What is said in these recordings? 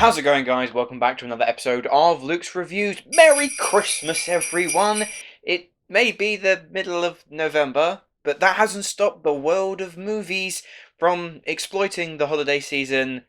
How's it going, guys? Welcome back to another episode of Luke's Reviews. Merry Christmas, everyone! It may be the middle of November, but that hasn't stopped the world of movies from exploiting the holiday season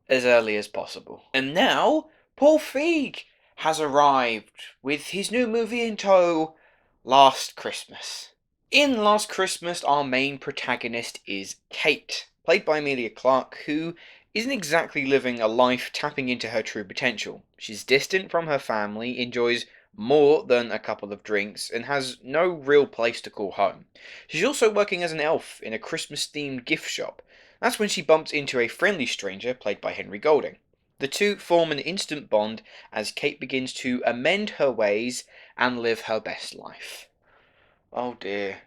as early as possible. And now, Paul Feig has arrived with his new movie in tow, Last Christmas. In Last Christmas, our main protagonist is Kate, played by Emilia Clarke, who isn't exactly living a life tapping into her true potential. She's distant from her family, enjoys more than a couple of drinks, and has no real place to call home. She's also working as an elf in a Christmas-themed gift shop. That's when she bumps into a friendly stranger, played by Henry Golding. The two form an instant bond as Kate begins to amend her ways and live her best life. Oh dear.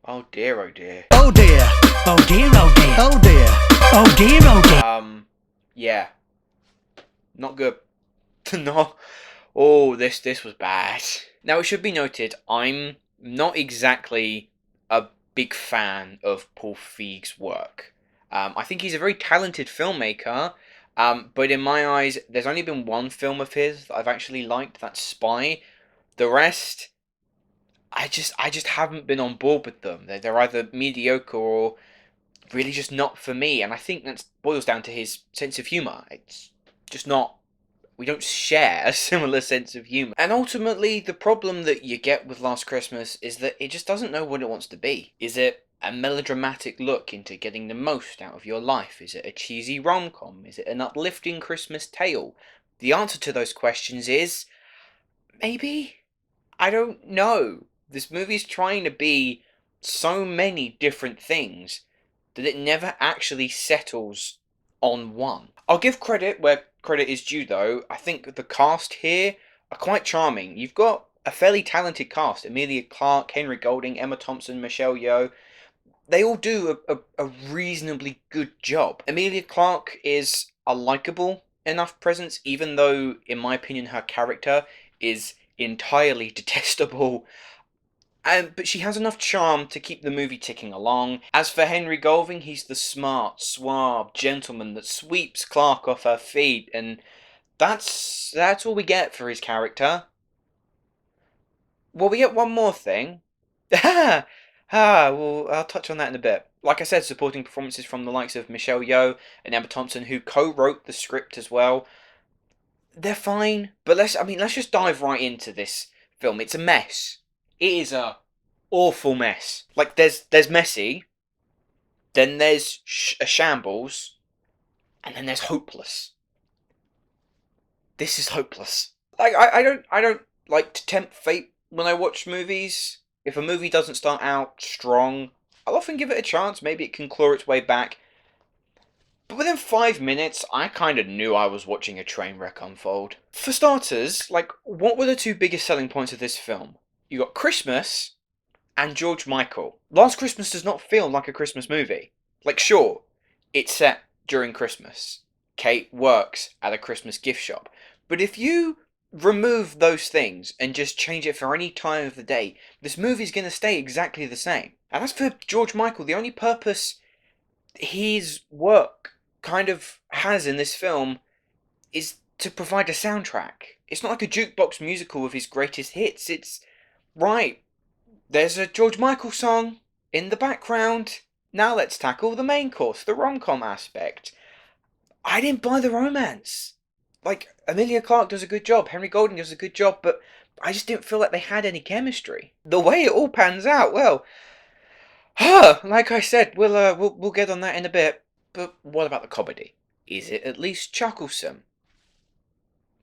Oh dear, oh dear. Oh dear. Oh dear, oh dear. Oh dear. Oh dear, oh dear. Yeah. Not good. No. Oh, this was bad. Now, it should be noted, I'm not exactly a big fan of Paul Feig's work. I think he's a very talented filmmaker, but in my eyes, there's only been one film of his that I've actually liked, that's Spy. The rest, I just haven't been on board with them. They're either mediocre or really just not for me, and I think that boils down to his sense of humour. It's just not. We don't share a similar sense of humour. And ultimately, the problem that you get with Last Christmas is that it just doesn't know what it wants to be. Is it a melodramatic look into getting the most out of your life? Is it a cheesy rom-com? Is it an uplifting Christmas tale? The answer to those questions is maybe. I don't know. This movie's trying to be so many different things that it never actually settles on one. I'll give credit where credit is due, though. I think the cast here are quite charming. You've got a fairly talented cast. Emilia Clarke, Henry Golding, Emma Thompson, Michelle Yeoh. They all do a reasonably good job. Emilia Clarke is a likeable enough presence, even though, in my opinion, her character is entirely detestable. But she has enough charm to keep the movie ticking along. As for Henry Golding, he's the smart, suave gentleman that sweeps Clarke off her feet, and that's all we get for his character. Well, we get one more thing. Well, I'll touch on that in a bit. Like I said, supporting performances from the likes of Michelle Yeoh and Emma Thompson, who co-wrote the script as well. They're fine, but let's just dive right into this film. It's a mess. It is a awful mess. Like, there's messy, then there's a shambles, and then there's hopeless. This is hopeless. Like, I don't like to tempt fate when I watch movies. If a movie doesn't start out strong, I'll often give it a chance. Maybe it can claw its way back. But within 5 minutes, I kind of knew I was watching a train wreck unfold. For starters, like, what were the two biggest selling points of this film? You got Christmas and George Michael. Last Christmas does not feel like a Christmas movie. Like, sure, it's set during Christmas. Kate works at a Christmas gift shop. But if you remove those things and just change it for any time of the day, this movie's going to stay exactly the same. And as for George Michael, the only purpose his work kind of has in this film is to provide a soundtrack. It's not like a jukebox musical of his greatest hits. It's, right, there's a George Michael song in the background. Now let's tackle the main course, the rom-com aspect. I didn't buy the romance. Like, Emilia Clarke does a good job, Henry Golding does a good job, but I just didn't feel like they had any chemistry. The way it all pans out, well, like I said, we'll get on that in a bit. But what about the comedy? Is it at least chucklesome?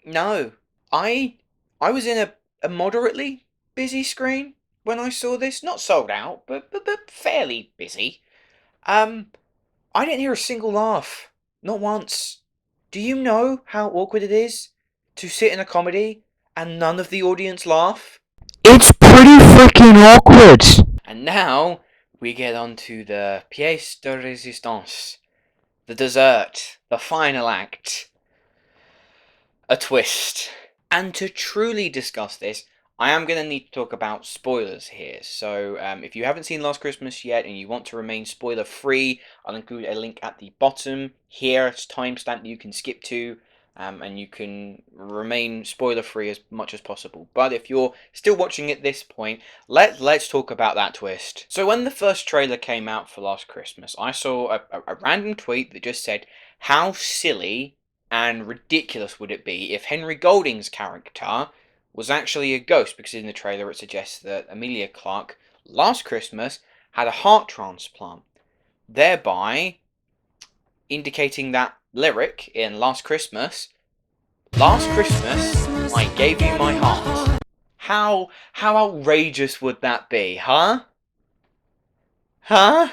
No. I was in a moderately busy screen when I saw this. Not sold out, but fairly busy. I didn't hear a single laugh. Not once. Do you know how awkward it is to sit in a comedy and none of the audience laugh? It's pretty freaking awkward. And now we get on to the pièce de résistance. The dessert. The final act. A twist. And to truly discuss this, I am going to need to talk about spoilers here. So if you haven't seen Last Christmas yet and you want to remain spoiler free, I'll include a link at the bottom here. It's a timestamp that you can skip to. And you can remain spoiler free as much as possible. But if you're still watching at this point, let's talk about that twist. So when the first trailer came out for Last Christmas, I saw a random tweet that just said, how silly and ridiculous would it be if Henry Golding's character was actually a ghost? Because in the trailer it suggests that Emilia Clarke last Christmas had a heart transplant, thereby indicating that lyric in Last Christmas I gave you my heart. How outrageous would that be, huh? Huh?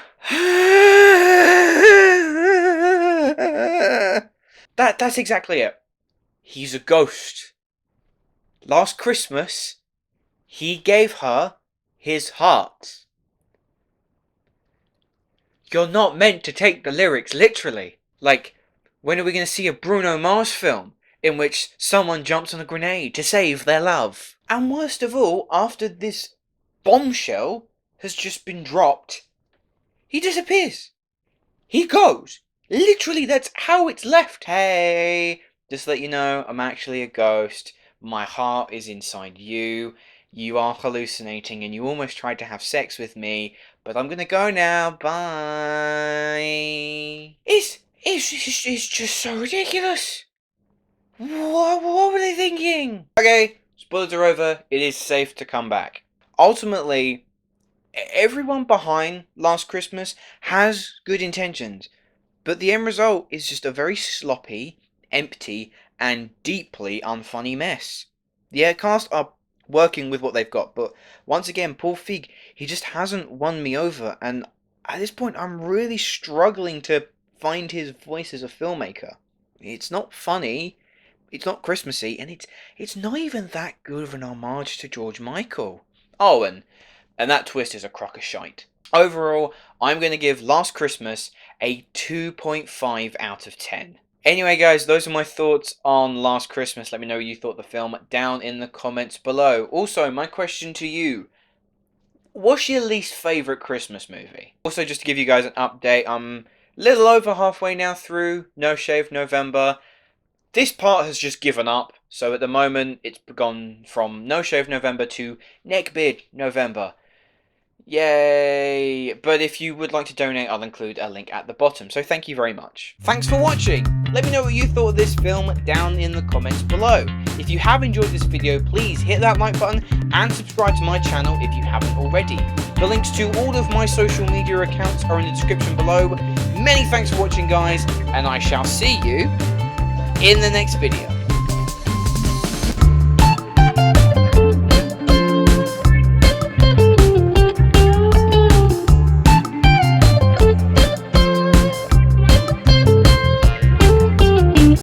That's exactly it. He's a ghost. Last Christmas, he gave her his heart. You're not meant to take the lyrics literally. Like, when are we going to see a Bruno Mars film in which someone jumps on a grenade to save their love? And worst of all, after this bombshell has just been dropped, he disappears. He goes. Literally, that's how it's left. Hey, just to let you know, I'm actually a ghost. My heart is inside you. You are hallucinating and you almost tried to have sex with me, but I'm gonna go now. Bye. It's just so ridiculous. What were they thinking? Okay, spoilers are over. It is safe to come back. Ultimately, everyone behind Last Christmas has good intentions, but the end result is just a very sloppy, empty, and deeply unfunny mess. The cast are working with what they've got, but once again, Paul Feig, he just hasn't won me over, and at this point I'm really struggling to find his voice as a filmmaker. It's not funny, it's not Christmassy, and it's not even that good of an homage to George Michael. Oh, and that twist is a crock of shite. Overall, I'm going to give Last Christmas a 2.5 out of 10. Anyway guys, those are my thoughts on Last Christmas. Let me know what you thought of the film down in the comments below. Also, my question to you, what's your least favourite Christmas movie? Also, just to give you guys an update, I'm a little over halfway now through No Shave November. This part has just given up, so at the moment it's gone from No Shave November to Neckbeard November. Yay! But if you would like to donate, I'll include a link at the bottom, so thank you very much. Thanks for watching! Let me know what you thought of this film down in the comments below. If you have enjoyed this video, please hit that like button and subscribe to my channel if you haven't already. The links to all of my social media accounts are in the description below. Many thanks for watching guys, and I shall see you in the next video.